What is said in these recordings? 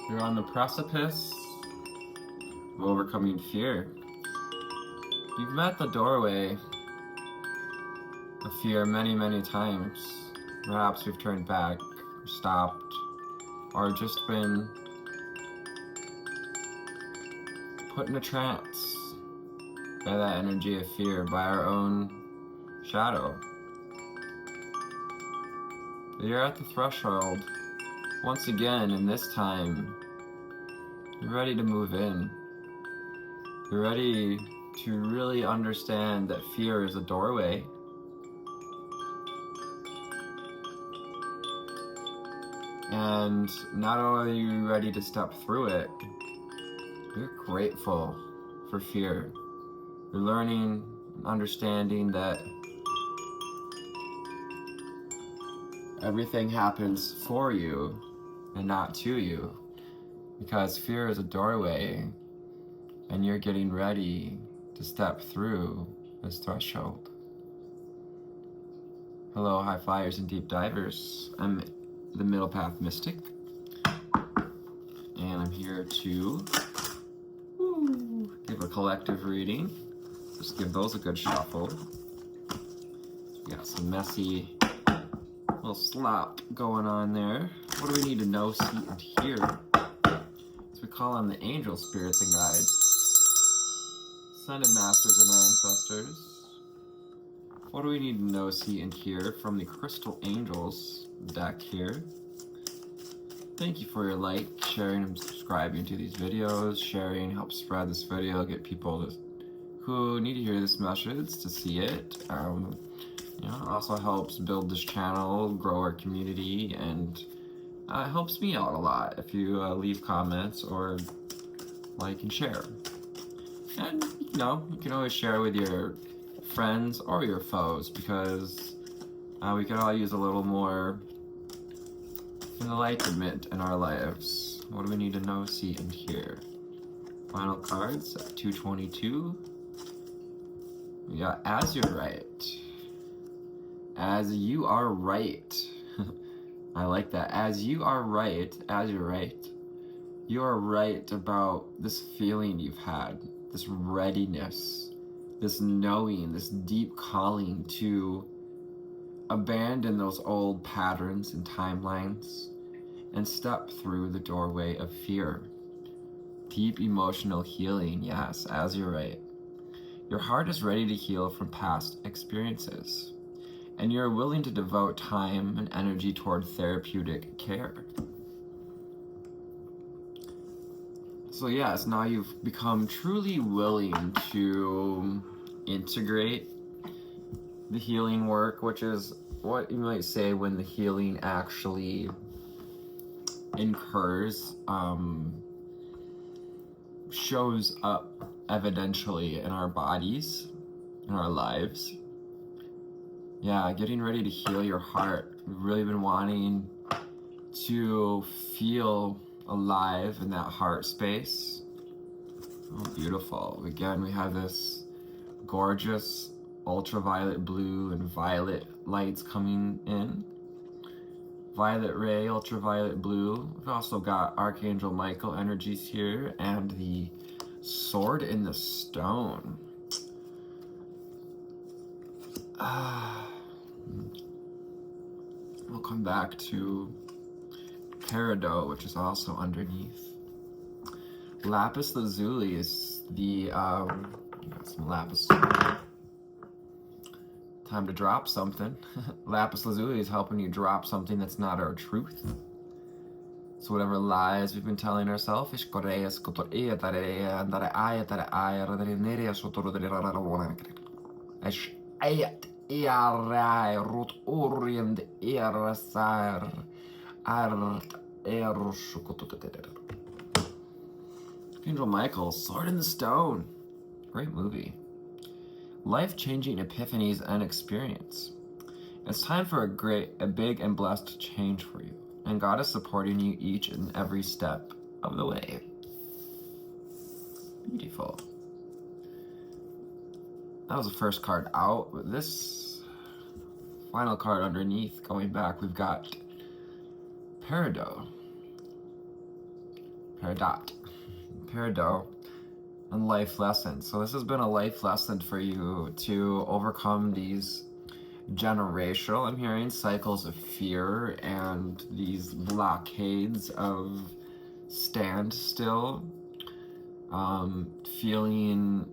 You're on the precipice of overcoming fear. You've met the doorway of fear many, many times. Perhaps you've turned back, stopped, or just been put in a trance by that energy of fear, by our own shadow. But you're at the threshold once again, and this time you're ready to move in. You're ready to really understand that fear is a doorway. And not only are you ready to step through it, you're grateful for fear. You're learning and understanding that everything happens for you and not to you, because fear is a doorway and you're getting ready to step through this threshold. Hello, high flyers and deep divers. I'm the Middle Path Mystic, and I'm here to give a collective reading. Just give those a good shuffle. We got some messy little slop going on there. What do we need to know, see, and hear? So we call on the angel spirits and guides, ascended masters and ancestors. What do we need to know, see, and hear from the crystal angels deck here? Thank you for your like, sharing, and subscribing to these videos. Sharing helps spread this video, get people who need to hear this message to see it. It also helps build this channel, grow our community, and it helps me out a lot if you leave comments or like and share. And you can always share with your friends or your foes, because we could all use a little more enlightenment in our lives. What do we need to know, see, and hear? Final cards at 222. We got as you're right. As you are right. I like that. As you are right, as you're right. You are right about this feeling you've had, this readiness, this knowing, this deep calling to abandon those old patterns and timelines and step through the doorway of fear. Deep emotional healing, yes, as you're right. Your heart is ready to heal from past experiences, and you're willing to devote time and energy toward therapeutic care. So yes, now you've become truly willing to integrate the healing work, which is what you might say when the healing actually incurs, shows up evidentially in our bodies, in our lives. Yeah, getting ready to heal your heart. We've really been wanting to feel alive in that heart space. Oh, beautiful. Again, we have this gorgeous ultraviolet blue and violet lights coming in. Violet ray, ultraviolet blue. We've also got Archangel Michael energies here, and the sword in the stone. We'll come back to peridot, which is also underneath. Lapis lazuli is the got some lapis. Time to drop something. Lapis lazuli is helping you drop something that's not our truth. So whatever lies we've been telling ourselves, Angel Michael, Sword in the Stone. Great movie. Life-changing epiphanies and experience. It's time for a big and blessed change for you, and God is supporting you each and every step of the way. Beautiful. That was the first card out. With this final card underneath, going back, we've got peridot. Peridot, and life lessons. So this has been a life lesson for you to overcome these generational, I'm hearing, cycles of fear and these blockades of standstill, feeling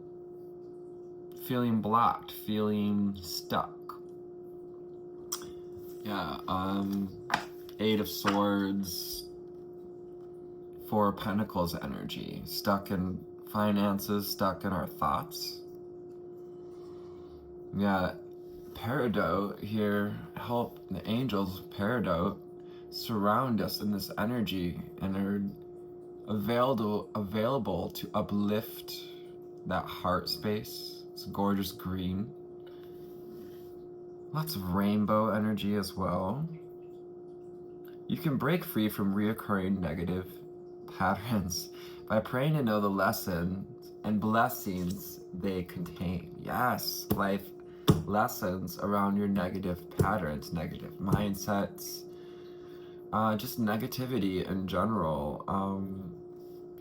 blocked, feeling stuck. Yeah, Eight of Swords, Four of Pentacles energy, stuck in finances, stuck in our thoughts. Yeah, Peridot here, help the angels, Peridot, surround us in this energy and are available to uplift that heart space. It's gorgeous green. Lots of rainbow energy as well. You can break free from reoccurring negative patterns by praying to know the lessons and blessings they contain. Yes, life lessons around your negative patterns, negative mindsets, just negativity in general,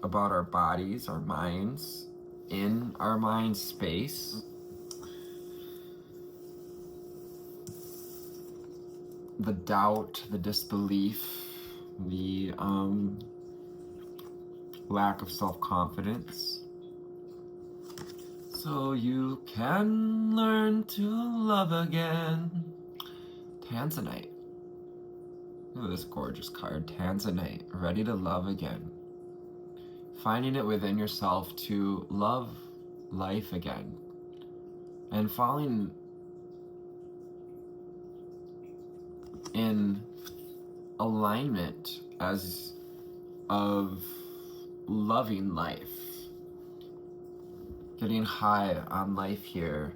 about our bodies, our minds, in our mind space. The doubt, the disbelief, the lack of self-confidence. So you can learn to love again. Tanzanite. Look at this gorgeous card, Tanzanite, ready to love again. Finding it within yourself to love life again. And falling in alignment as of loving life. Getting high on life here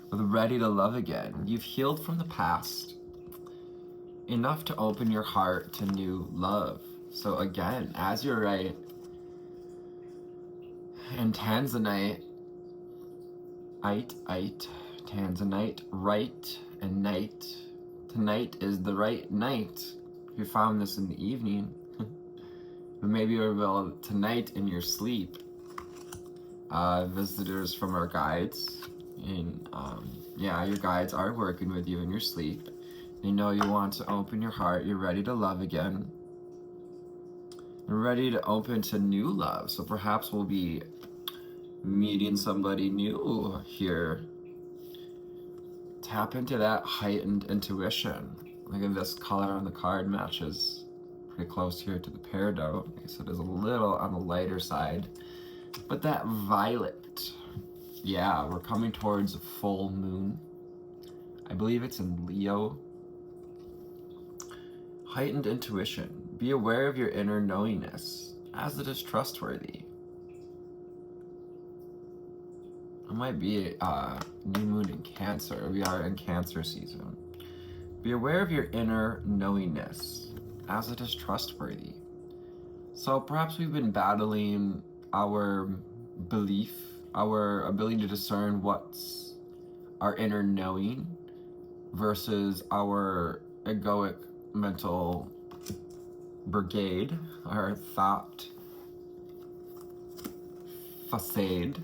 with ready to love again. You've healed from the past enough to open your heart to new love. So again, as you're right, and Tanzanite, Tanzanite, right and night. Tonight is the right night. If you found this in the evening, but maybe you're tonight in your sleep. Visitors from our guides, and yeah, your guides are working with you in your sleep. They know you want to open your heart. You're ready to love again. You're ready to open to new love. So perhaps we'll be meeting somebody new here. Tap into that heightened intuition. Look at this color on the card, matches pretty close here to the peridot. So it is a little on the lighter side. But that violet, yeah, we're coming towards a full moon. I believe it's in Leo. Heightened intuition. Be aware of your inner knowingness, as it is trustworthy. It might be a new moon in Cancer. We are in Cancer season. Be aware of your inner knowingness, as it is trustworthy. So perhaps we've been battling our belief, our ability to discern what's our inner knowing versus our egoic mental brigade, our thought facade,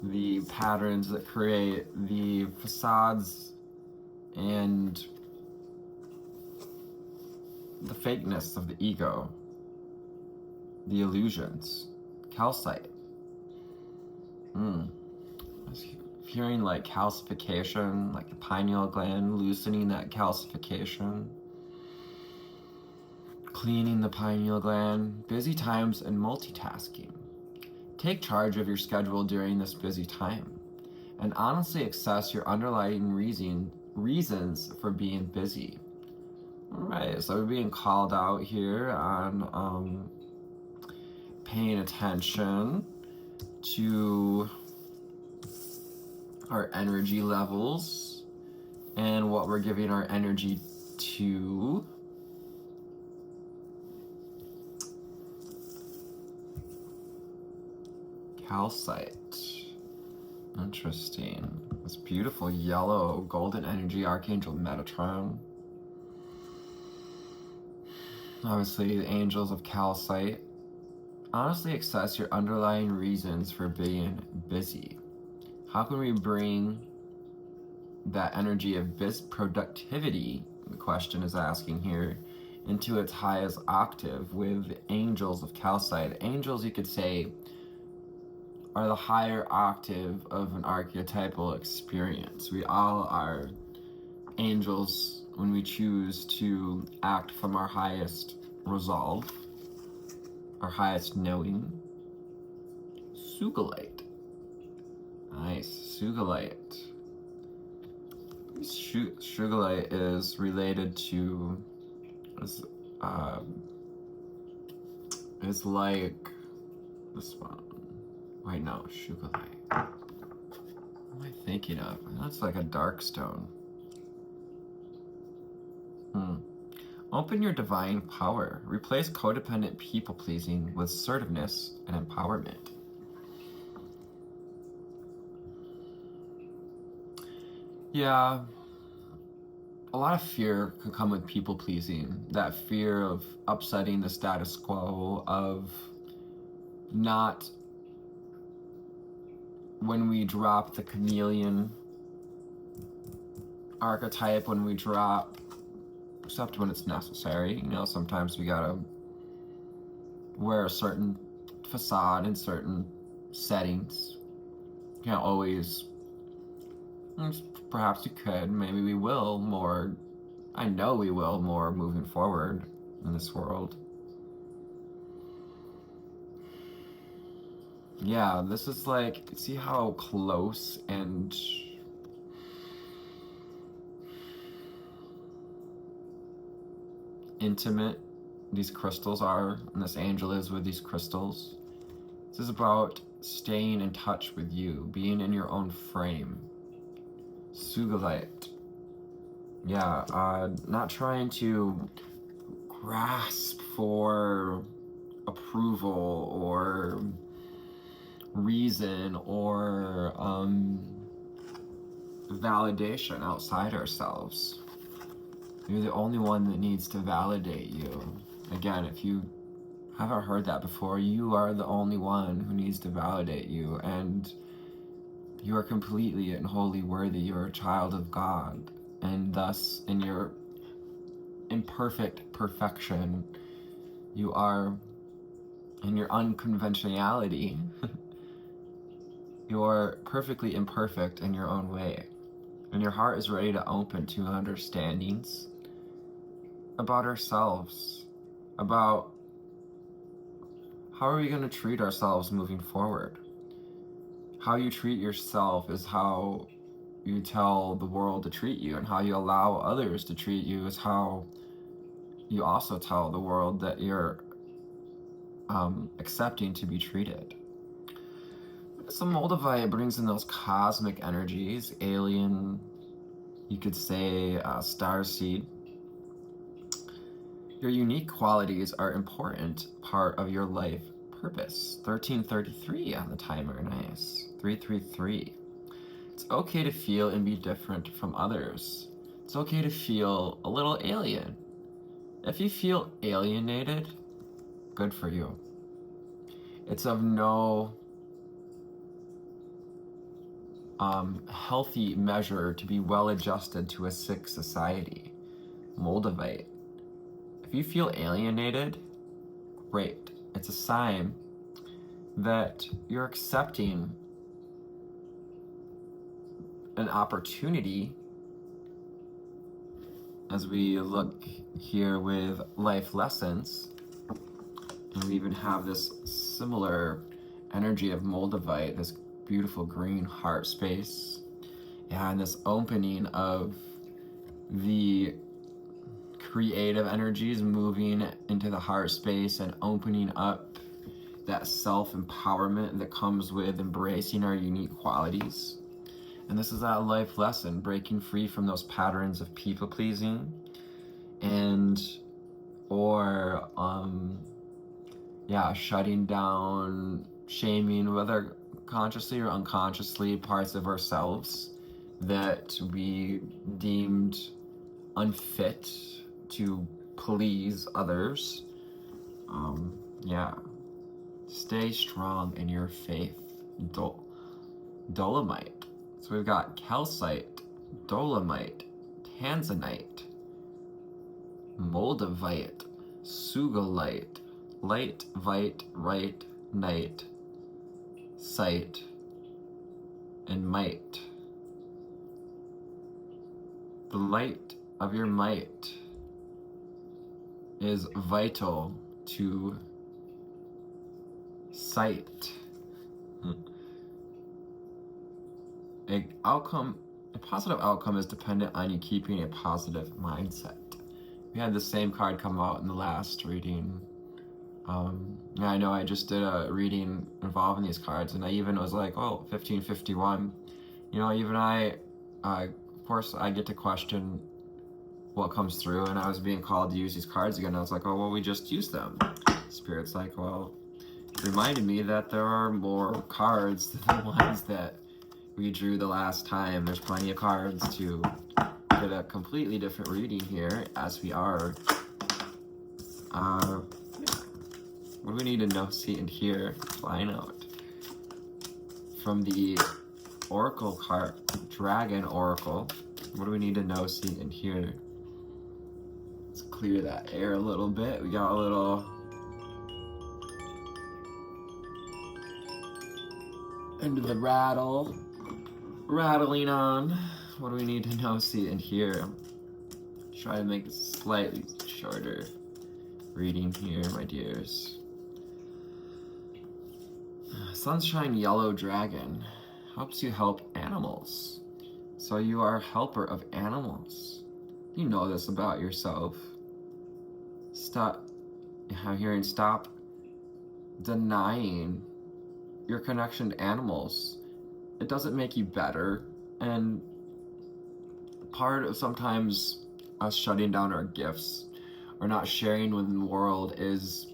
the patterns that create the facades and the fakeness of the ego, the illusions. Calcite. I was hearing like calcification, like the pineal gland, loosening that calcification, cleaning the pineal gland, busy times and multitasking. Take charge of your schedule during this busy time and honestly assess your underlying reasons for being busy. All right, so we're being called out here on paying attention to our energy levels and what we're giving our energy to. Calcite. Interesting. This beautiful yellow golden energy, Archangel Metatron. Obviously, the angels of calcite honestly assess your underlying reasons for being busy. How can we bring that energy of productivity, the question is asking here, into its highest octave with angels of calcite? Angels, you could say, are the higher octave of an archetypal experience. We all are angels when we choose to act from our highest resolve, our highest knowing. Sugalite. Nice. Sugalite. Sugalite is related to, is like this one. Wait, no, Sugalite. What am I thinking of? That's like a dark stone. Open your divine power. Replace codependent people-pleasing with assertiveness and empowerment. Yeah, a lot of fear can come with people-pleasing. That fear of upsetting the status quo, of not, when we drop the chameleon archetype, when we drop, except when it's necessary, you know, sometimes we gotta wear a certain facade in certain settings. Can't always, perhaps you could, maybe we will more, I know we will more moving forward in this world. Yeah, this is like, see how close and intimate these crystals are, and this angel is with these crystals. This is about staying in touch with you, being in your own frame. Sugalite. Yeah, not trying to grasp for approval or reason or validation outside ourselves. You're the only one that needs to validate you. Again, if you haven't heard that before, you are the only one who needs to validate you, and you are completely and wholly worthy. You're a child of God, and thus, in your imperfect perfection, you are, in your unconventionality, you're perfectly imperfect in your own way. And your heart is ready to open to understandings about ourselves, about how are we going to treat ourselves moving forward. How you treat yourself is how you tell the world to treat you, and how you allow others to treat you is how you also tell the world that you're accepting to be treated. So Moldavite brings in those cosmic energies, alien, you could say, starseed. Your unique qualities are important part of your life purpose. 1333 on the timer, nice. 333. It's okay to feel and be different from others. It's okay to feel a little alien. If you feel alienated, good for you. It's of no healthy measure to be well adjusted to a sick society. Moldavite. If you feel alienated, great. It's a sign that you're accepting an opportunity, as we look here with life lessons, and we even have this similar energy of Moldavite, this beautiful green heart space, and this opening of the creative energies moving into the heart space and opening up that self-empowerment that comes with embracing our unique qualities. And this is that life lesson, breaking free from those patterns of people-pleasing and or shutting down, shaming, whether consciously or unconsciously, parts of ourselves that we deemed unfit to please others. Stay strong in your faith. Dolomite. So we've got calcite, dolomite, tanzanite, moldavite, sugilite, light, vite, right, night, sight, and might. The light of your might is vital to sight. A positive outcome is dependent on you keeping a positive mindset. We had the same card come out in the last reading. I know I just did a reading involving these cards, and I even was like, oh, 1551. Even of course, I get to question what comes through, and I was being called to use these cards again. I was like, oh, well, we just used them. Spirit's like, well, it reminded me that there are more cards than the ones that we drew the last time. There's plenty of cards to get a completely different reading here, as we are. What do we need to know, see, and hear? Find out. From the Oracle card, Dragon Oracle, what do we need to know, see, and hear? Let's clear that air a little bit. We got a little into the rattling on. What do we need to know, see, and hear? Try to make a slightly shorter reading here, my dears. Sunshine Yellow Dragon helps you help animals. So you are a helper of animals. You know this about yourself. Stop denying your connection to animals. It doesn't make you better. And part of sometimes us shutting down our gifts or not sharing with the world is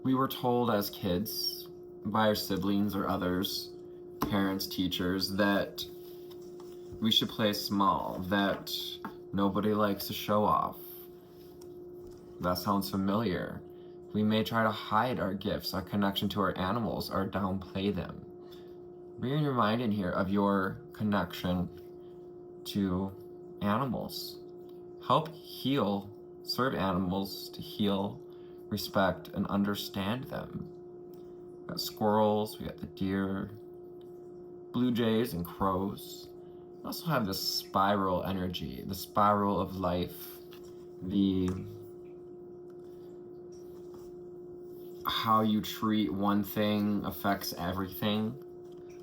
we were told as kids by our siblings or others, parents, teachers, that we should play small, that nobody likes to show off. That sounds familiar. We may try to hide our gifts, our connection to our animals, or downplay them. Bring your mind in here of your connection to animals. Help heal, serve animals to heal, respect, and understand them. We got squirrels, we got the deer, blue jays, and crows. We also have this spiral energy, the spiral of life, how you treat one thing affects everything,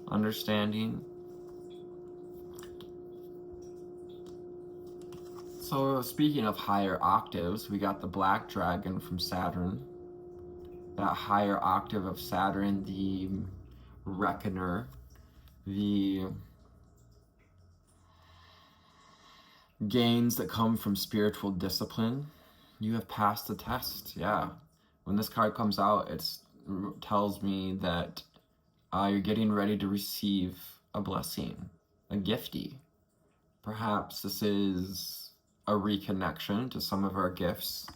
understanding. So speaking of higher octaves, we got the Black Dragon from Saturn. That higher octave of Saturn, the Reckoner, the gains that come from spiritual discipline. You have passed the test, yeah. When this card comes out, it tells me that you're getting ready to receive a blessing, a gifty. Perhaps this is a reconnection to some of our gifts,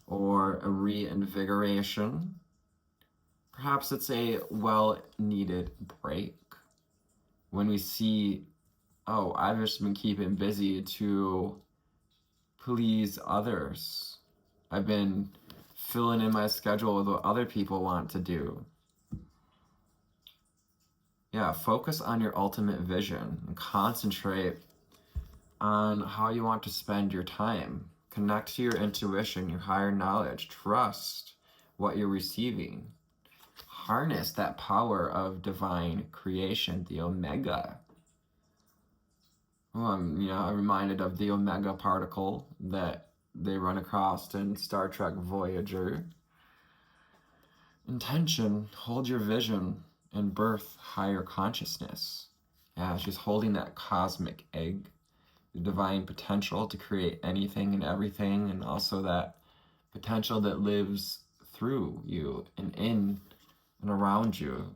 or a reinvigoration. Perhaps it's a well-needed break. When we see, oh, I've just been keeping busy to please others. I've been filling in my schedule with what other people want to do. Yeah, focus on your ultimate vision and concentrate on how you want to spend your time. Connect to your intuition, your higher knowledge. Trust what you're receiving. Harness that power of divine creation, the Omega. I'm reminded of the Omega particle that they run across in Star Trek Voyager. Intention, hold your vision, and birth higher consciousness. Yeah, she's holding that cosmic egg, the divine potential to create anything and everything, and also that potential that lives through you and in and around you.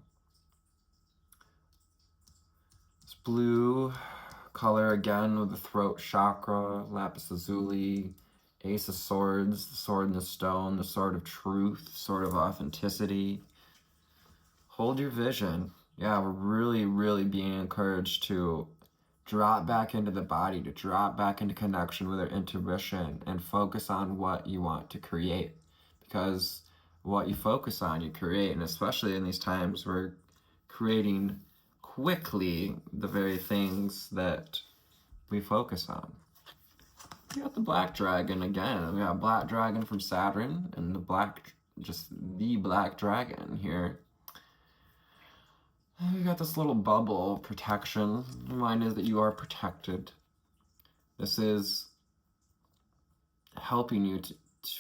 This blue color again with the throat chakra, lapis lazuli, ace of swords, the sword and the stone, the sword of truth, sword of authenticity. hold your vision. Yeah, we're really, really being encouraged to drop back into the body, to drop back into connection with our intuition and focus on what you want to create. Because what you focus on, you create. And especially in these times, we're creating quickly the very things that we focus on. We got the black dragon again. We got black dragon from Saturn and the black dragon here. We got this little bubble protection. Remind us that you are protected. This is helping you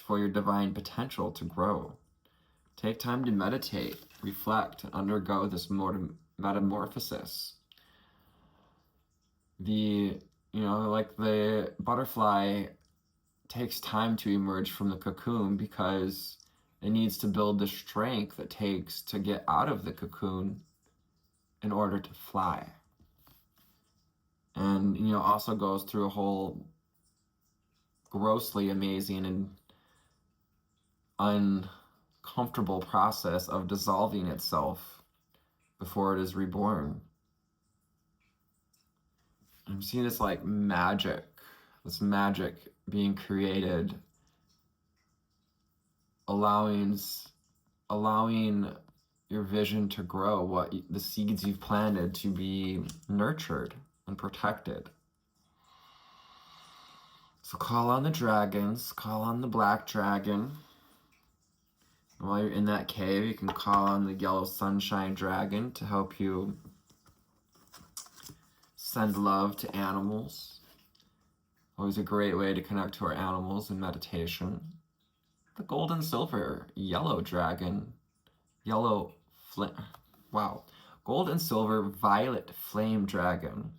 for your divine potential to grow. Take time to meditate, reflect, and undergo this metamorphosis. Like the butterfly takes time to emerge from the cocoon because it needs to build the strength it takes to get out of the cocoon in order to fly. And, also goes through a whole grossly amazing and uncomfortable process of dissolving itself before it is reborn. I'm seeing this like magic being created, allowing your vision to grow, the seeds you've planted to be nurtured and protected. So call on the dragons, call on the black dragon. And while you're in that cave, you can call on the yellow sunshine dragon to help you send love to animals. Always a great way to connect to our animals in meditation. The gold and silver yellow dragon, gold and silver violet flame dragon.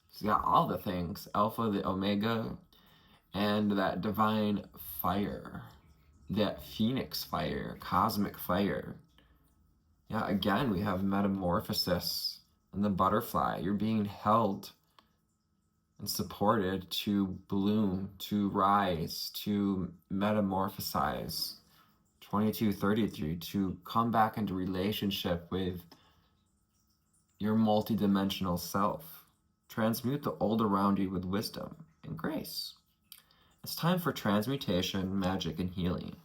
It's got all the things, alpha, the omega, and that divine fire, that phoenix fire, cosmic fire. Yeah, again, we have metamorphosis and the butterfly. You're being held and supported to bloom, to rise, to metamorphosize. 2233, to come back into relationship with your multidimensional self. Transmute the old around you with wisdom and grace. It's time for transmutation, magic, and healing.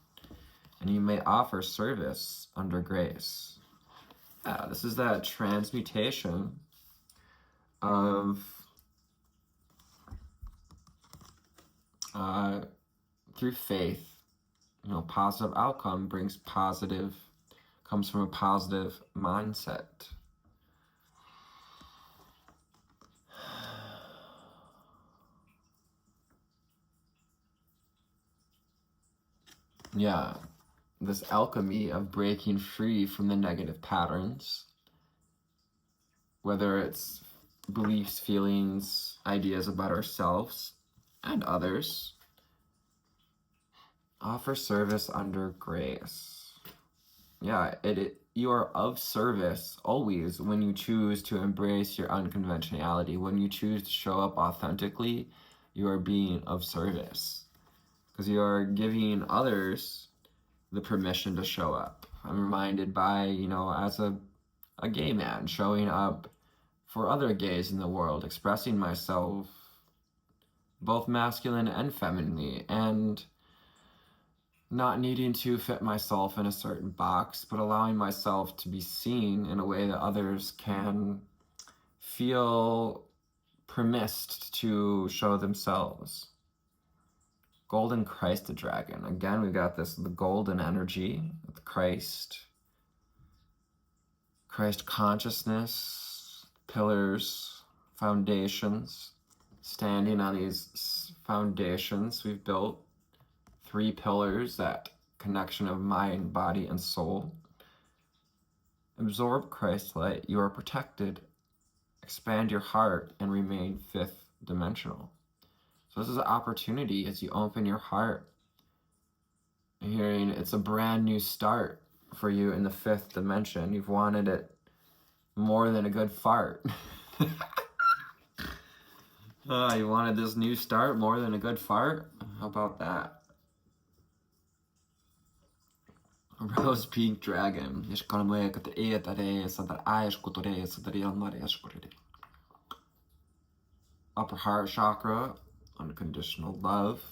And you may offer service under grace. Yeah, this is that transmutation of through faith. Positive outcome comes from a positive mindset. Yeah, this alchemy of breaking free from the negative patterns, whether it's beliefs, feelings, ideas about ourselves and others. Offer service under grace. Yeah, you are of service always when you choose to embrace your unconventionality. When you choose to show up authentically, you are being of service. Because you are giving others the permission to show up. I'm reminded by, as a gay man, showing up for other gays in the world, expressing myself both masculine and femininely, and not needing to fit myself in a certain box, but allowing myself to be seen in a way that others can feel permissed to show themselves. Golden Christ the dragon. Again, we've got the golden energy of Christ consciousness, pillars, foundations. Standing on these foundations we've built, 3 pillars, that connection of mind, body, and soul. Absorb Christ's light. You are protected. Expand your heart and remain 5th dimensional. So this is an opportunity as you open your heart. You're hearing it's a brand new start for you in the 5th dimension. You've wanted it more than a good fart. You wanted this new start more than a good fart? How about that? A rose pink dragon. Upper heart chakra, unconditional love.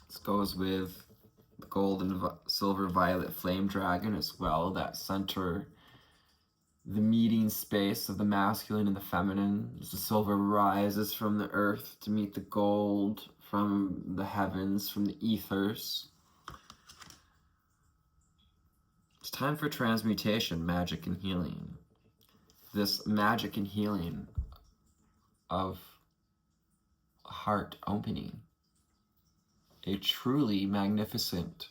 This goes with the gold and silver violet flame dragon as well, that center the meeting space of the masculine and the feminine. As the silver rises from the earth to meet the gold from the heavens, from the ethers. It's time for transmutation, magic, and healing. This magic and healing of heart opening. A truly magnificent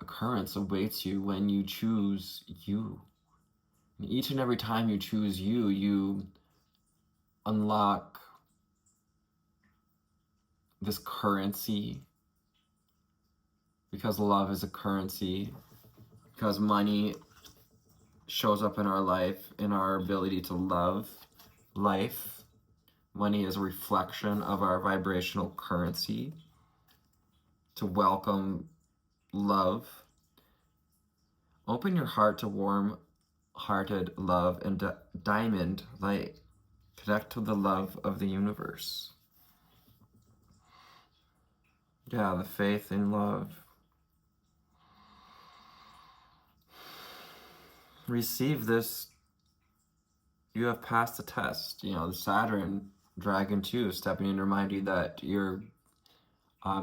occurrence awaits you when you choose you. And each and every time you choose you, you unlock this currency, because love is a currency, because money shows up in our life, in our ability to love life. Money is a reflection of our vibrational currency. To welcome love. Open your heart to warm-hearted love and diamond light. Connect to the love of the universe. Yeah, the faith in love. Receive this. You have passed the test. You know, the Saturn dragon too, stepping in to remind you that you're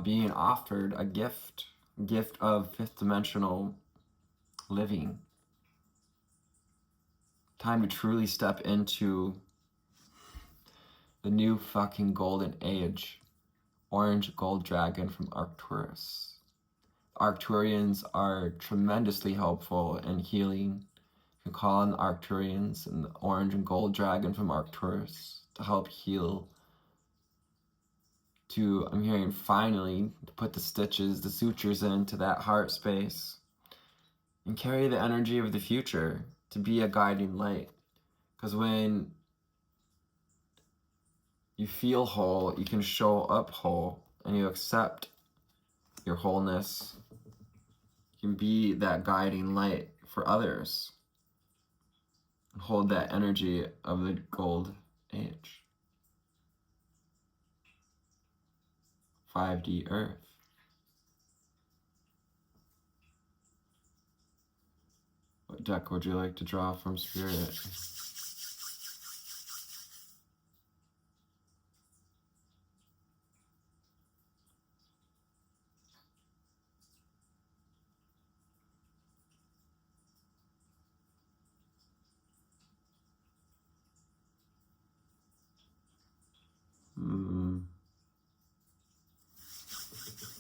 being offered a gift of fifth dimensional living. Time to truly step into the new fucking golden age. Orange gold dragon from Arcturus. Arcturians are tremendously helpful in healing. You can call on the Arcturians and the orange and gold dragon from Arcturus to help heal. I'm hearing finally, to put the stitches, the sutures into that heart space and carry the energy of the future to be a guiding light. Because when you feel whole, you can show up whole, and you accept your wholeness. You can be that guiding light for others. And hold that energy of the gold age. 5D Earth. What deck would you like to draw from Spirit?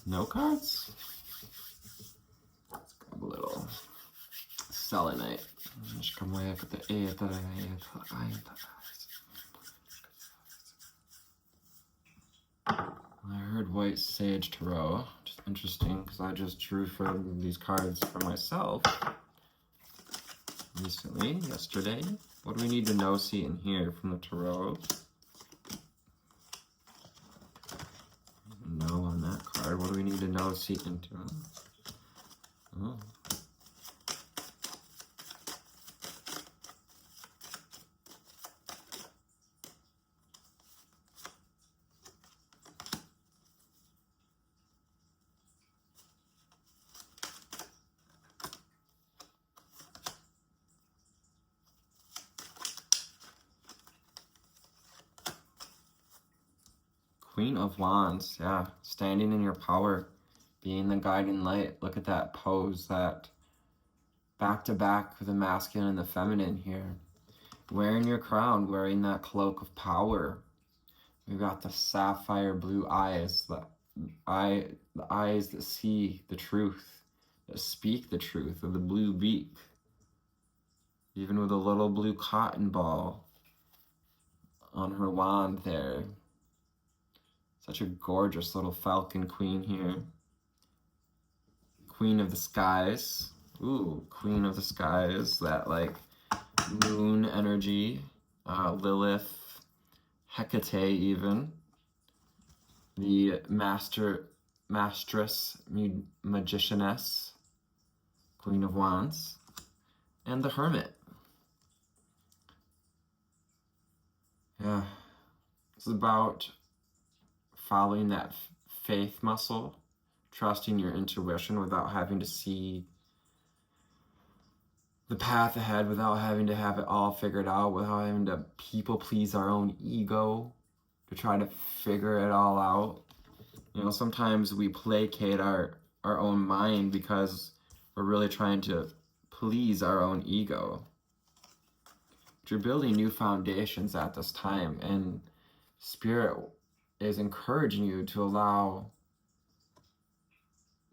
No cards? Let's grab a little selenite. I heard White Sage Tarot, which is interesting because I just drew from these cards for myself recently, yesterday. What do we need to know, see, and hear from the Tarot? No on that card. What do we need to know, see, into? Oh. Queen of Wands, yeah, standing in your power, being the guiding light. Look at that pose, that back-to-back with the masculine and the feminine here. Wearing your crown, wearing that cloak of power. We've got the sapphire blue eyes, the eyes that see the truth, that speak the truth, of the blue beak. Even with a little blue cotton ball on her wand there. Such a gorgeous little falcon queen here. Queen of the skies. Ooh, Queen of the skies. That like moon energy. Lilith. Hecate even. The mastress magicianess. Queen of Wands, and the Hermit. Yeah, it's about following that faith muscle, trusting your intuition without having to see the path ahead, without having to have it all figured out, without having to people please our own ego to try to figure it all out. You know, sometimes we placate our own mind because we're really trying to please our own ego. But you're building new foundations at this time, and Spirit is encouraging you to allow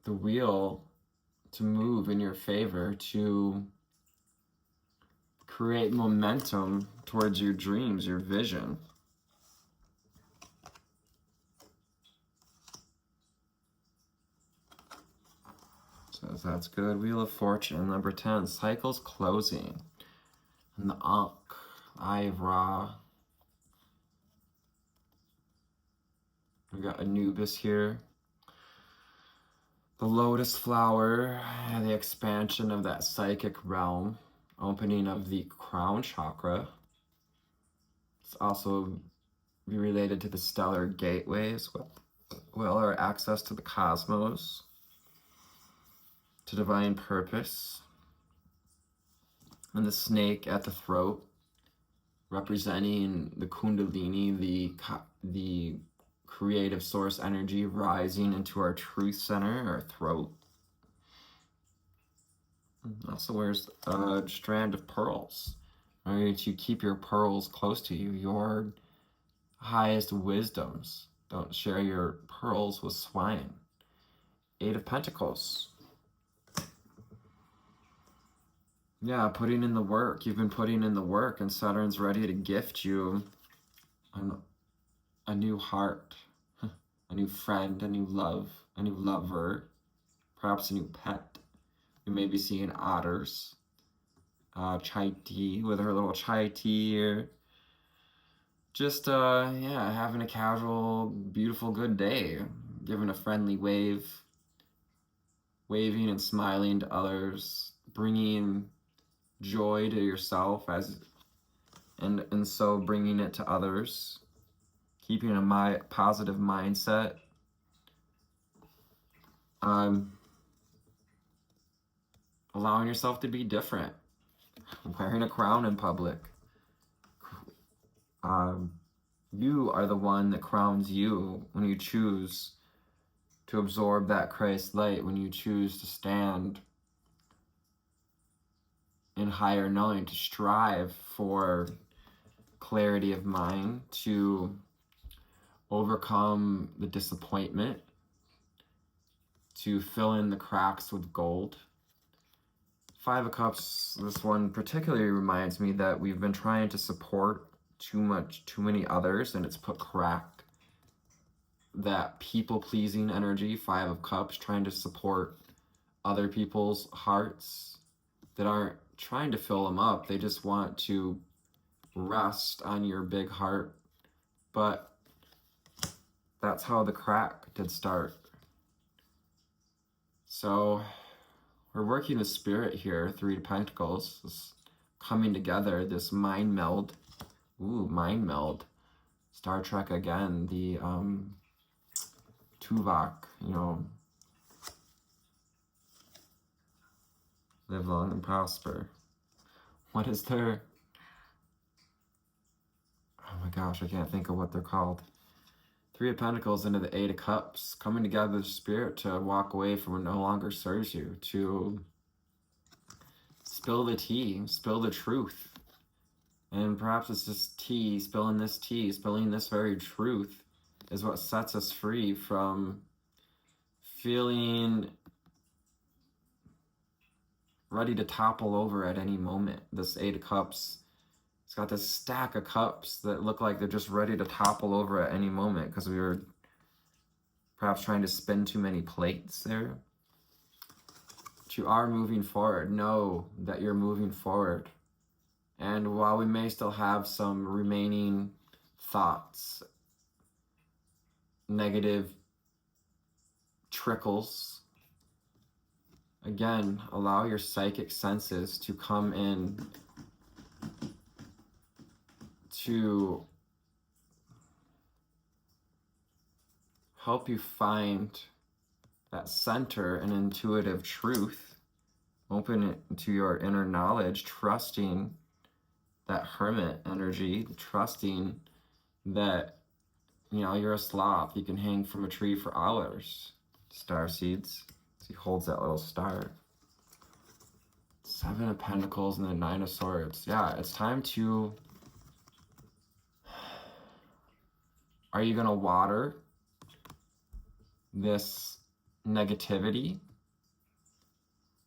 the wheel to move in your favor, to create momentum towards your dreams, your vision. So that's good. Wheel of Fortune, number 10, cycles closing. And the Ankh, Eye of Ra. We got Anubis here. The Lotus Flower, the expansion of that psychic realm, opening of the crown chakra. It's also be related to the stellar gateways, well, our access to the cosmos, to divine purpose. And the snake at the throat, representing the Kundalini, the creative source energy rising into our truth center, our throat. Also wears a strand of pearls, right? To keep your pearls close to you, your highest wisdoms. Don't share your pearls with swine. 8 of Pentacles. Yeah, putting in the work. You've been putting in the work, and Saturn's ready to gift you a new heart, a new friend, a new love, a new lover, perhaps a new pet. You may be seeing otters, chai tea with her little chai tea, or just, yeah, having a casual, beautiful, good day, giving a friendly wave, waving and smiling to others, bringing joy to yourself and so bringing it to others, keeping a positive mindset. Allowing yourself to be different, wearing a crown in public. You are the one that crowns you when you choose to absorb that Christ light, when you choose to stand in higher knowing, to strive for clarity of mind, to overcome the disappointment, to fill in the cracks with gold. 5 of Cups, this one particularly reminds me that we've been trying to support too many others, and it's put crack. That people-pleasing energy, 5 of Cups, trying to support other people's hearts that aren't trying to fill them up. They just want to rest on your big heart. But that's how the crack did start. So we're working with Spirit here, 3 of Pentacles, this coming together, this mind meld. Ooh, mind meld. Star Trek again, the Tuvok, you know, live long and prosper. What is their, oh my gosh, I can't think of what they're called. 3 of Pentacles into the 8 of Cups, coming together with Spirit to walk away from what no longer serves you, to spill the tea, spill the truth. And perhaps it's just tea, spilling this very truth is what sets us free from feeling ready to topple over at any moment. This 8 of Cups, it's got this stack of cups that look like they're just ready to topple over at any moment because we were perhaps trying to spin too many plates there. But you are moving forward. Know that you're moving forward. And while we may still have some remaining thoughts, negative trickles, Again, allow your psychic senses to come in to help you find that center and intuitive truth. Open it to your inner knowledge, trusting that hermit energy, trusting that, you know, you're a sloth. You can hang from a tree for hours. Star seeds. He holds that little star. 7 of Pentacles and the 9 of Swords. Yeah, it's time to... Are you going to water this negativity?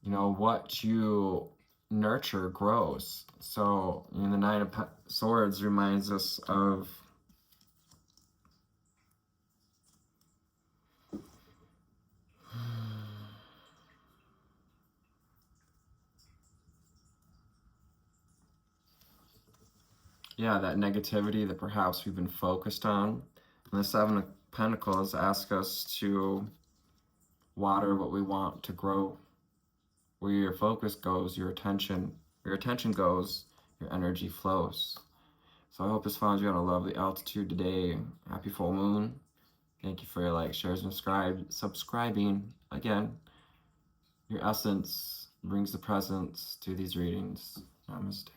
You know, what you nurture grows. So, you know, the 9 of Swords reminds us of yeah, that negativity that perhaps we've been focused on. And the 7 of Pentacles ask us to water what we want to grow. Where your focus goes, your attention goes, your energy flows. So I hope this found you on a lovely altitude today. Happy full moon. Thank you for your like, shares, and subscribing. Again, your essence brings the presence to these readings. Namaste.